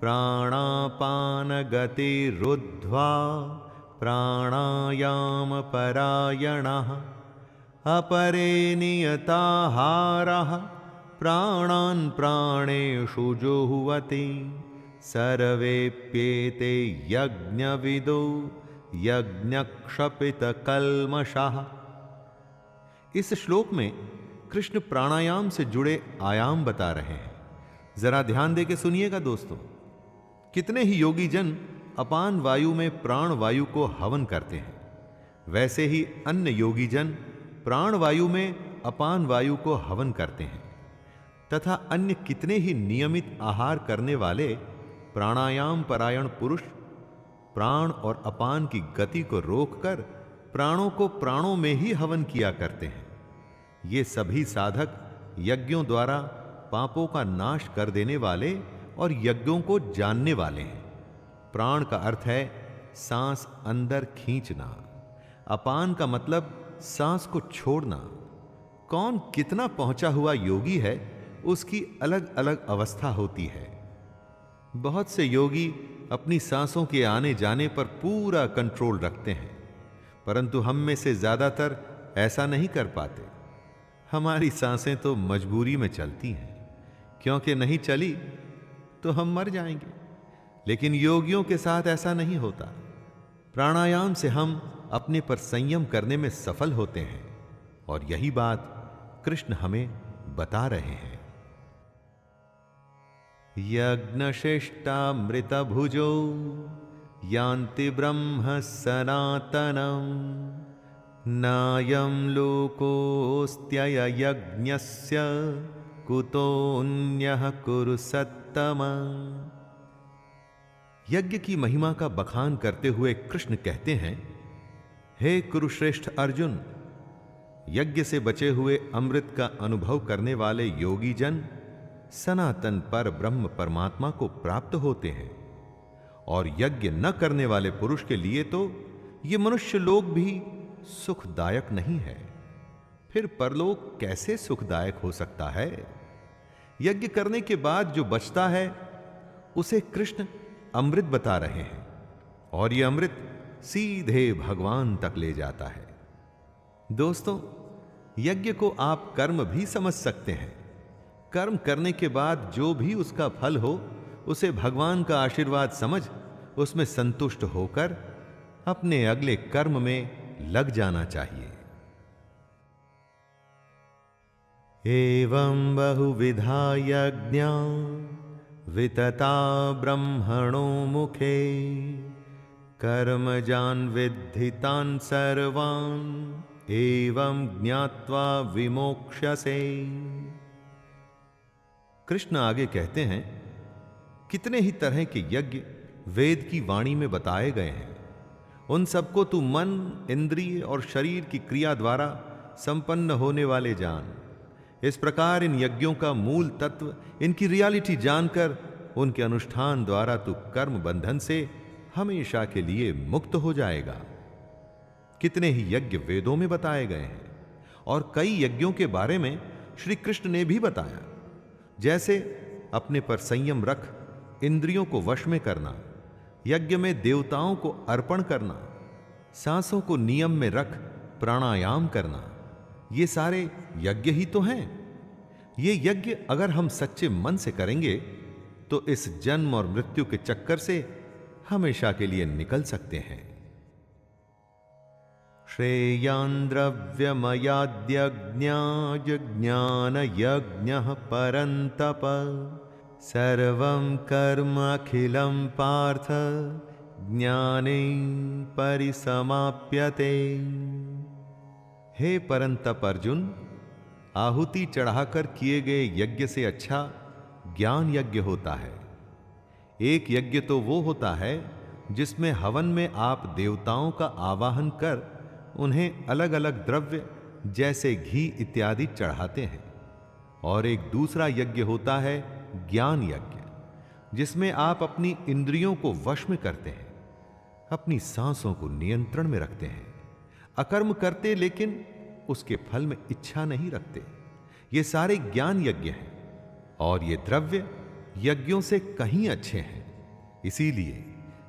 प्राणापान गति रुद्ध्वा प्राणायाम परायणः अपरे नियताहारः प्राणान् प्राणेषु जुह्वति सर्वेप्येते यज्ञविदो यज्ञक्षपितकल्मषः। इस श्लोक में कृष्ण प्राणायाम से जुड़े आयाम बता रहे हैं। जरा ध्यान दे के सुनिएगा दोस्तों। कितने ही योगी जन अपान वायु में प्राण वायु को हवन करते हैं, वैसे ही अन्य योगी जन प्राण वायु में अपान वायु को हवन करते हैं तथा अन्य कितने ही नियमित आहार करने वाले प्राणायाम परायण पुरुष प्राण और अपान की गति को रोककर प्राणों को प्राणों में ही हवन किया करते हैं। ये सभी साधक यज्ञों द्वारा पापों का नाश कर देने वाले और यज्ञों को जानने वाले हैं। प्राण का अर्थ है सांस अंदर खींचना, अपान का मतलब सांस को छोड़ना। कौन कितना पहुंचा हुआ योगी है उसकी अलग अलग अवस्था होती है। बहुत से योगी अपनी सांसों के आने जाने पर पूरा कंट्रोल रखते हैं, परंतु हम में से ज्यादातर ऐसा नहीं कर पाते। हमारी सांसें तो मजबूरी में चलती हैं, क्योंकि नहीं चली तो हम मर जाएंगे। लेकिन योगियों के साथ ऐसा नहीं होता। प्राणायाम से हम अपने पर संयम करने में सफल होते हैं और यही बात कृष्ण हमें बता रहे हैं। यज्ञशिष्टामृतभुजो यान्ति ब्रह्म सनातनम् नायं लोकोऽस्त्यय यज्ञस्य कुतोऽन्यः कुरु सत्तमा। यज्ञ की महिमा का बखान करते हुए कृष्ण कहते हैं, हे कुरुश्रेष्ठ अर्जुन, यज्ञ से बचे हुए अमृत का अनुभव करने वाले योगी जन सनातन पर ब्रह्म परमात्मा को प्राप्त होते हैं, और यज्ञ न करने वाले पुरुष के लिए तो ये मनुष्य लोक भी सुखदायक नहीं है। फिर परलोक कैसे सुखदायक हो सकता है? यज्ञ करने के बाद जो बचता है उसे कृष्ण अमृत बता रहे हैं, और यह अमृत सीधे भगवान तक ले जाता है। दोस्तों, यज्ञ को आप कर्म भी समझ सकते हैं। कर्म करने के बाद जो भी उसका फल हो उसे भगवान का आशीर्वाद समझ उसमें संतुष्ट होकर अपने अगले कर्म में लग जाना चाहिए। एवं बहुविधा यज्ञा वितता ब्रह्मणो मुखे कर्मजान् विद्धि तान् सर्वान् एवं ज्ञात्वा विमोक्ष्यसे। कृष्ण आगे कहते हैं, कितने ही तरह के यज्ञ वेद की वाणी में बताए गए हैं। उन सबको तू मन, इंद्रिय और शरीर की क्रिया द्वारा संपन्न होने वाले जान। इस प्रकार इन यज्ञों का मूल तत्व, इनकी रियलिटी जानकर उनके अनुष्ठान द्वारा तू कर्म बंधन से हमेशा के लिए मुक्त हो जाएगा। कितने ही यज्ञ वेदों में बताए गए हैं और कई यज्ञों के बारे में श्री कृष्ण ने भी बताया, जैसे अपने पर संयम रख इंद्रियों को वश में करना, यज्ञ में देवताओं को अर्पण करना, सांसों को नियम में रख प्राणायाम करना। ये सारे यज्ञ ही तो हैं। ये यज्ञ अगर हम सच्चे मन से करेंगे तो इस जन्म और मृत्यु के चक्कर से हमेशा के लिए निकल सकते हैं। श्रेयान् द्रव्यमयाद्यज्ञान यज्ञः परन्तप सर्वं कर्म अखिलं पार्थ ज्ञाने परिसमाप्यते। हे परंतप अर्जुन, आहुति चढ़ाकर किए गए यज्ञ से अच्छा ज्ञान यज्ञ होता है। एक यज्ञ तो वो होता है जिसमें हवन में आप देवताओं का आवाहन कर उन्हें अलग अलग द्रव्य जैसे घी इत्यादि चढ़ाते हैं, और एक दूसरा यज्ञ होता है ज्ञान यज्ञ, जिसमें आप अपनी इंद्रियों को वश में करते हैं, अपनी सांसों को नियंत्रण में रखते हैं, अकर्म करते लेकिन उसके फल में इच्छा नहीं रखते। ये सारे ज्ञान यज्ञ हैं और ये द्रव्य यज्ञों से कहीं अच्छे हैं। इसीलिए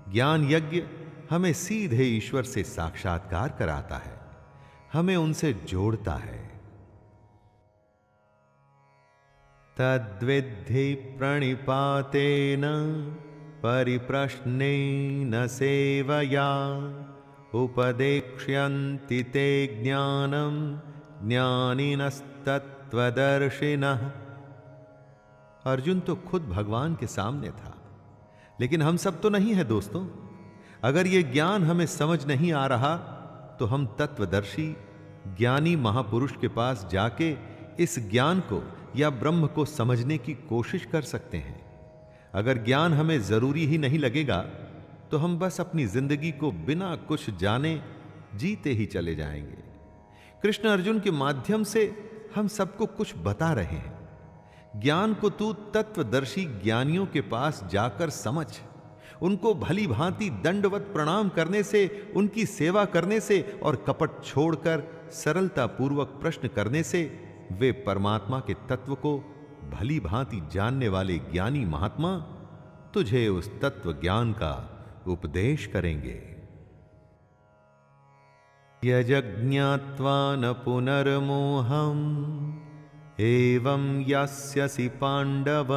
ज्ञान यज्ञ हमें सीधे ईश्वर से साक्षात्कार कराता है, हमें उनसे जोड़ता है। तद्विद्धि प्रणिपातेन परिप्रश्नेन सेवया उपदेक्ष्यन्ति ते ज्ञानं ज्ञानिनस्तत्त्वदर्शिनः। अर्जुन तो खुद भगवान के सामने था, लेकिन हम सब तो नहीं है दोस्तों। अगर ये ज्ञान हमें समझ नहीं आ रहा तो हम तत्वदर्शी ज्ञानी महापुरुष के पास जाके इस ज्ञान को या ब्रह्म को समझने की कोशिश कर सकते हैं। अगर ज्ञान हमें जरूरी ही नहीं लगेगा तो हम बस अपनी जिंदगी को बिना कुछ जाने जीते ही चले जाएंगे। कृष्ण अर्जुन के माध्यम से हम सबको कुछ बता रहे हैं। ज्ञान को तू तत्वदर्शी ज्ञानियों के पास जाकर समझ। उनको भली भांति दंडवत प्रणाम करने से, उनकी सेवा करने से और कपट छोड़कर सरलता पूर्वक प्रश्न करने से वे परमात्मा के तत्व को भली भांति जानने वाले ज्ञानी महात्मा तुझे उस तत्व ज्ञान का उपदेश करेंगे। यज्ञात्वा न पुनर्मोहम् एवं यास्यसि पांडव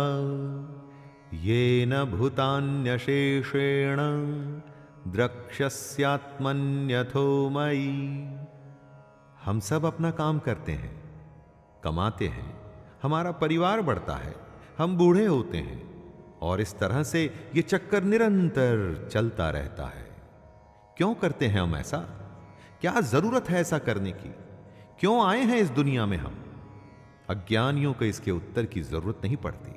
येन भूतान्यशेषेण द्रक्ष्यस्यात्मन्यथो मयि। हम सब अपना काम करते हैं, कमाते हैं, हमारा परिवार बढ़ता है, हम बूढ़े होते हैं और इस तरह से ये चक्कर निरंतर चलता रहता है। क्यों करते हैं हम ऐसा? क्या जरूरत है ऐसा करने की? क्यों आए हैं इस दुनिया में हम? अज्ञानियों को इसके उत्तर की जरूरत नहीं पड़ती।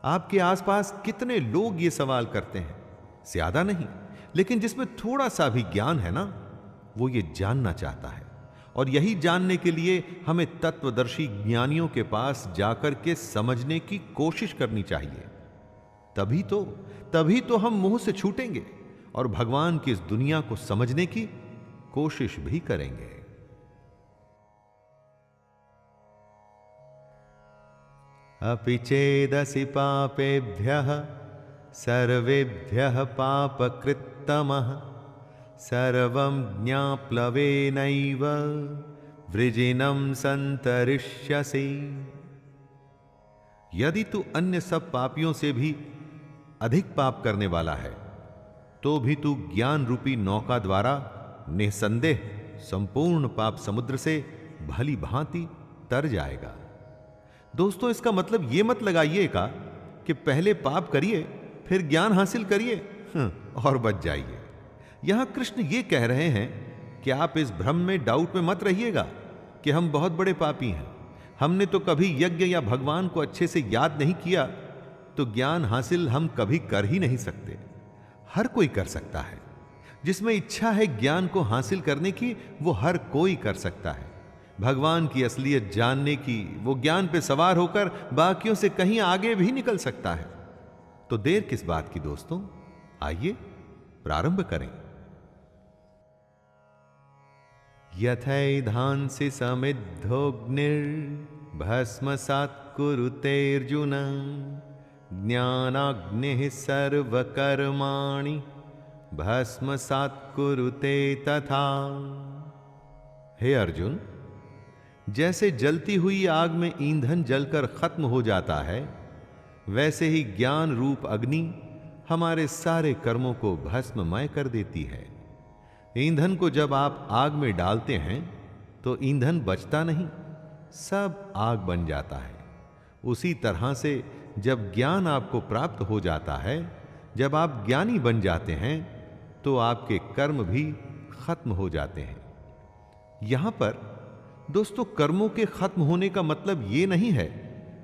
आपके आसपास कितने लोग ये सवाल करते हैं? ज्यादा नहीं, लेकिन जिसमें थोड़ा सा भी ज्ञान है ना, वो ये जानना चाहता है। और यही जानने के लिए हमें तत्वदर्शी ज्ञानियों के पास जाकर के समझने की कोशिश करनी चाहिए। तभी तो हम मुंह से छूटेंगे और भगवान की इस दुनिया को समझने की कोशिश भी करेंगे। अपि चेदसि पापेभ्यः सर्वेभ्यः पापकृत्तमः सर्वं ज्ञाप्लवेनैव वृजिनं संतरिष्यसि। यदि तू अन्य सब पापियों से भी अधिक पाप करने वाला है तो भी तू ज्ञान रूपी नौका द्वारा निसंदेह संपूर्ण पाप समुद्र से भली भांति तर जाएगा। दोस्तों, इसका मतलब यह मत लगाइएगा कि पहले पाप करिए फिर ज्ञान हासिल करिए और बच जाइए। यहां कृष्ण ये कह रहे हैं कि आप इस भ्रम में, डाउट में मत रहिएगा कि हम बहुत बड़े पापी हैं, हमने तो कभी यज्ञ या भगवान को अच्छे से याद नहीं किया, तो ज्ञान हासिल हम कभी कर ही नहीं सकते। हर कोई कर सकता है। जिसमें इच्छा है ज्ञान को हासिल करने की, वो हर कोई कर सकता है। भगवान की असलियत जानने की, वो ज्ञान पे सवार होकर बाकियों से कहीं आगे भी निकल सकता है। तो देर किस बात की दोस्तों, आइए प्रारंभ करें। यथैधांसि समिद्धोऽग्निर्भस्मसात् कुरुतेऽर्जुन ज्ञानाग्निः सर्वकर्माणि भस्मसात् कुरुते तथा। हे अर्जुन, जैसे जलती हुई आग में ईंधन जलकर खत्म हो जाता है, वैसे ही ज्ञान रूप अग्नि हमारे सारे कर्मों को भस्ममय कर देती है। ईंधन को जब आप आग में डालते हैं तो ईंधन बचता नहीं, सब आग बन जाता है। उसी तरह से जब ज्ञान आपको प्राप्त हो जाता है, जब आप ज्ञानी बन जाते हैं, तो आपके कर्म भी खत्म हो जाते हैं। यहां पर दोस्तों, कर्मों के खत्म होने का मतलब यह नहीं है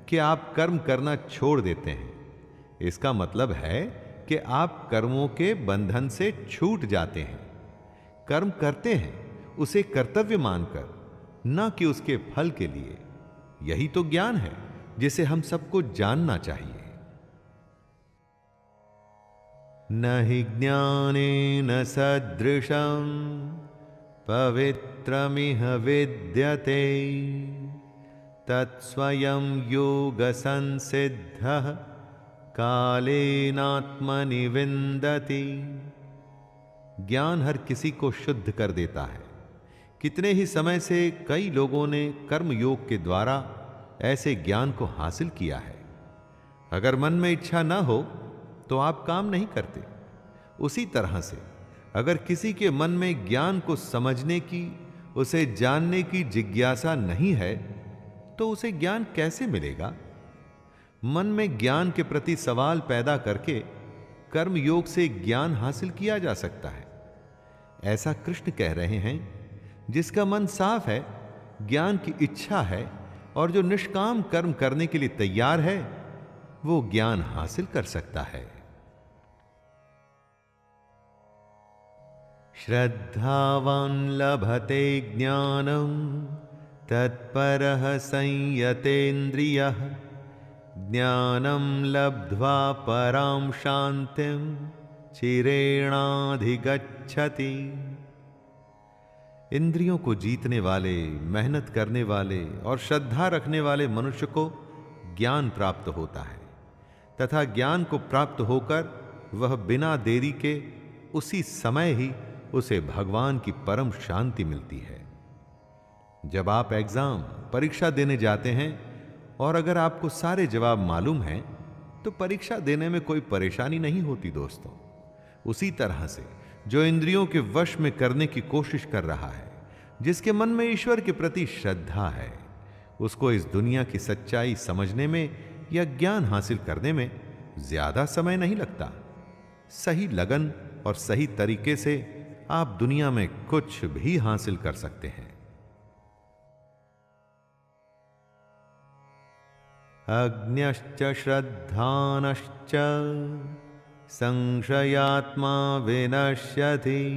कि आप कर्म करना छोड़ देते हैं। इसका मतलब है कि आप कर्मों के बंधन से छूट जाते हैं। कर्म करते हैं उसे कर्तव्य मानकर, न कि उसके फल के लिए। यही तो ज्ञान है जिसे हम सबको जानना चाहिए। न हि ज्ञानेन सदृशं पवित्रमिह विद्यते तत्स्वयं योगसंसिद्धः कालेनात्मनि विन्दति। ज्ञान हर किसी को शुद्ध कर देता है। कितने ही समय से कई लोगों ने कर्म योग के द्वारा ऐसे ज्ञान को हासिल किया है। अगर मन में इच्छा न हो तो आप काम नहीं करते। उसी तरह से अगर किसी के मन में ज्ञान को समझने की, उसे जानने की जिज्ञासा नहीं है तो उसे ज्ञान कैसे मिलेगा? मन में ज्ञान के प्रति सवाल पैदा करके कर्म योग से ज्ञान हासिल किया जा सकता है। ऐसा कृष्ण कह रहे हैं, जिसका मन साफ है, ज्ञान की इच्छा है और जो निष्काम कर्म करने के लिए तैयार है, वो ज्ञान हासिल कर सकता है। श्रद्धावान लभते ज्ञानम तत्परः संयतेन्द्रियः ज्ञानम लब्ध्वा परां शांतिं चिरेणाधिगच्छति। इंद्रियों को जीतने वाले, मेहनत करने वाले और श्रद्धा रखने वाले मनुष्य को ज्ञान प्राप्त होता है तथा ज्ञान को प्राप्त होकर वह बिना देरी के उसी समय ही उसे भगवान की परम शांति मिलती है। जब आप एग्जाम, परीक्षा देने जाते हैं और अगर आपको सारे जवाब मालूम हैं तो परीक्षा देने में कोई परेशानी नहीं होती दोस्तों। उसी तरह से जो इंद्रियों के वश में करने की कोशिश कर रहा है, जिसके मन में ईश्वर के प्रति श्रद्धा है, उसको इस दुनिया की सच्चाई समझने में या ज्ञान हासिल करने में ज्यादा समय नहीं लगता। सही लगन और सही तरीके से आप दुनिया में कुछ भी हासिल कर सकते हैं। अज्ञश्च श्रद्धानश्च संशयात्मा विनश्यति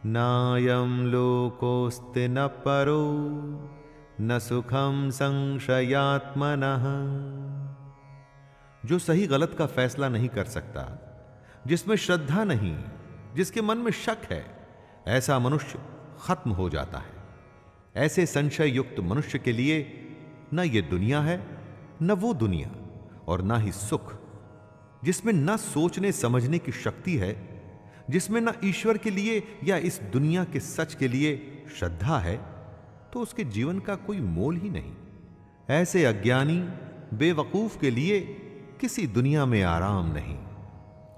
नायं लोकोऽस्ति न परो न सुखम संशयात्मनः। जो सही गलत का फैसला नहीं कर सकता, जिसमें श्रद्धा नहीं, जिसके मन में शक है, ऐसा मनुष्य खत्म हो जाता है। ऐसे संशय युक्त मनुष्य के लिए न ये दुनिया है, न वो दुनिया, और ना ही सुख। जिसमें न सोचने समझने की शक्ति है, जिसमें न ईश्वर के लिए या इस दुनिया के सच के लिए श्रद्धा है, तो उसके जीवन का कोई मोल ही नहीं। ऐसे अज्ञानी बेवकूफ के लिए किसी दुनिया में आराम नहीं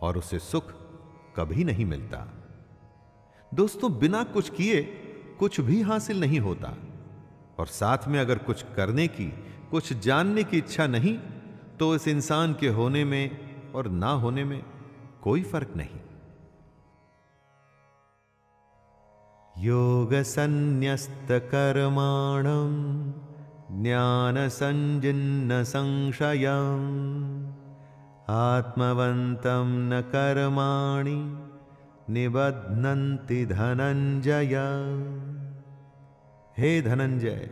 और उसे सुख कभी नहीं मिलता। दोस्तों, बिना कुछ किए कुछ भी हासिल नहीं होता, और साथ में अगर कुछ करने की, कुछ जानने की इच्छा नहीं, तो इस इंसान के होने में और ना होने में कोई फर्क नहीं। योग संन्यस्त कर्माणं ज्ञान संजिन्न संशयम् आत्मवन्तं न कर्माणि निबध्नन्ति धनंजय। हे धनंजय,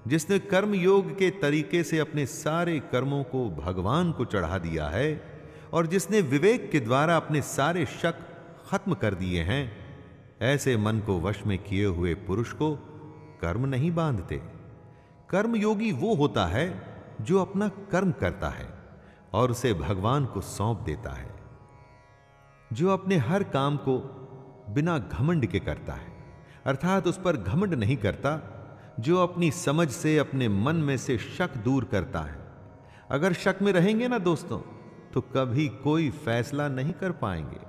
जिसने कर्म योग के तरीके से अपने सारे कर्मों को भगवान को चढ़ा दिया है और जिसने विवेक के द्वारा अपने सारे शक खत्म कर दिए हैं, ऐसे मन को वश में किए हुए पुरुष को कर्म नहीं बांधते। कर्म योगी वो होता है जो अपना कर्म करता है और उसे भगवान को सौंप देता है, जो अपने हर काम को बिना घमंड के करता है, अर्थात उस पर घमंड नहीं करता, जो अपनी समझ से अपने मन में से शक दूर करता है। अगर शक में रहेंगे ना दोस्तों, तो कभी कोई फैसला नहीं कर पाएंगे,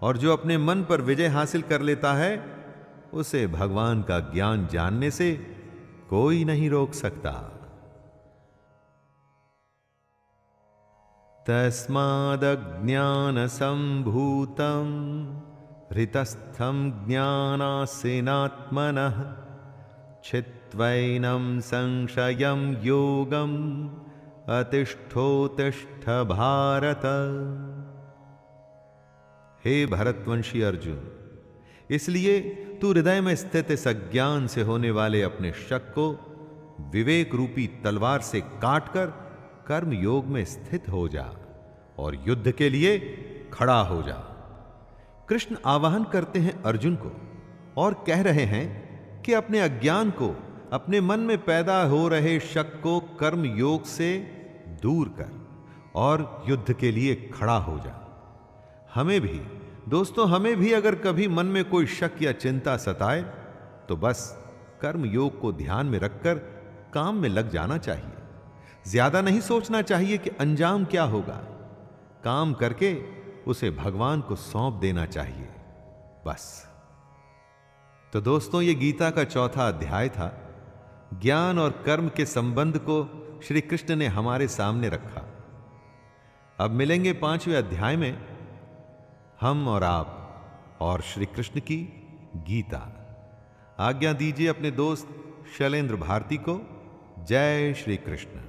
और जो अपने मन पर विजय हासिल कर लेता है, उसे भगवान का ज्ञान जानने से कोई नहीं रोक सकता। तस्मादज्ञान संभूतं हृतस्थं ज्ञानासीनात्मनः छित्त्वैनं संशयं योगम् अतिष्ठोतिष्ठ भारत। हे भरतवंशी अर्जुन, इसलिए तू हृदय में स्थित इस अज्ञान से होने वाले अपने शक को विवेक रूपी तलवार से काटकर कर्म योग में स्थित हो जा और युद्ध के लिए खड़ा हो जा। कृष्ण आवाहन करते हैं अर्जुन को और कह रहे हैं कि अपने अज्ञान को, अपने मन में पैदा हो रहे शक को कर्म योग से दूर कर और युद्ध के लिए खड़ा हो जा। हमें भी दोस्तों, हमें भी अगर कभी मन में कोई शक या चिंता सताए तो बस कर्म योग को ध्यान में रखकर काम में लग जाना चाहिए। ज्यादा नहीं सोचना चाहिए कि अंजाम क्या होगा। काम करके उसे भगवान को सौंप देना चाहिए, बस। तो दोस्तों, ये गीता का चौथा अध्याय था। ज्ञान और कर्म के संबंध को श्री कृष्ण ने हमारे सामने रखा। अब मिलेंगे 5वें अध्याय में, हम और आप और श्री कृष्ण की गीता। आज्ञा दीजिए अपने दोस्त शैलेंद्र भारती को। जय श्री कृष्ण।